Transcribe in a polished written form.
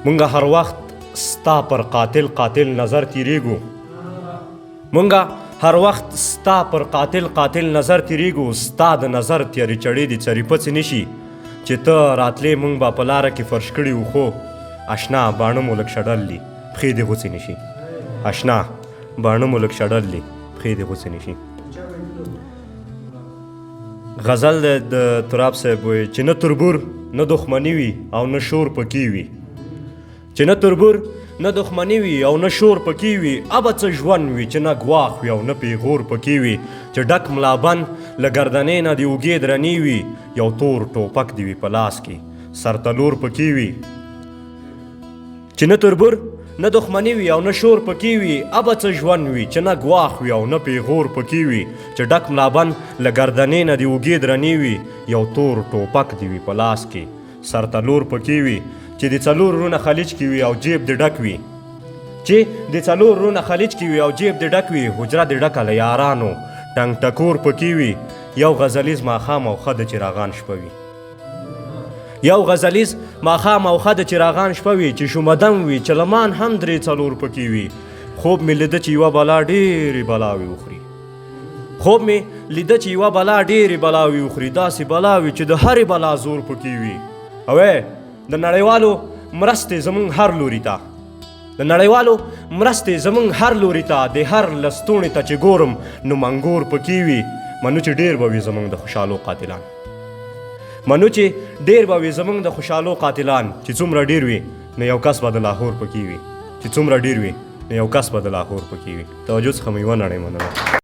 مونږ هر وخت ستا پر قاتل نظر تیریږو. مونږ هر وخت ستا پر قاتل نظر تیریږو. ستا د نظر تیارې چړې دي څرې پڅې نشي چې ته راتلې مونږ به په لاره کې فرش کړي وو، خو اشنا باڼه مو لږ شډل دي پښې دې غوڅې نشي. اشنا باڼه مو لږ شډل دي پښې دې غوڅې نشي. غزل د تراب صاحب وایي چې نه تربور نه دښمني وي او نه شور پکې وي، چې نه تربور نه دښمني وي او نه شور پکې وي. ابه څه ژوند وي چې نه ګواښ وي او نه پیغور پکې وي، چې ډک ملابند له ګردنې نه د اوږې درنې وي، یو تور ټوپک دې وي په لاس کې سرتلور پکې وي. چې نه تربور نه دښمني وي او نه شور پکې وي، ابه څه ژوند وي چې نه ګواښ وي او نه پیغور پکې وي، چې ډک ملابند له ګردنې نه د اوږې درنې وي، یو تور ټوپک دې وي په لاس کې سرتلور پکې وي. چې د څلور رونه خلیج کې وي او جیب دې ډک وي، چې د څلور رونه خلیج کې وي او جیب دې ډک وي، حجره دې ډکه له یارانو ټنګ ټکور پکې وي. یو غزلیز ماښام او ښه د چراغان شپه وي، یو غزلیز ماښام او ښه د چراغان شپه وي، چې شومدم وي چلمان هم درې څلور پکې وي. خوب مې لیده چې یوه بلا ډېرې بلاوې وخوري، خوب مې لیده چې یوه بلا ډېرې بلاوې وخوري، داسې بلاوې چې د هرې بلا زور پکې وي. او د نړیوالو مرستې زمونږ هر لوري ته، د نړیوالو مرستې زمونږ هر لوري ته، د هر لستوڼي ته چې ګورم نو منګور پکې وي. منو چې ډېر به وي زمونږ د خوشحالو قاتلان، منو چې ډېر به وي زمونږ د خوشحالو قاتلان، چې څومره ډېر وي نو یو کس به د لاهور پکې وي، چې څومره ډېر وي نو یو کس به د لاهور پکې وي. توجه څخه مې یوه نړۍ مننه.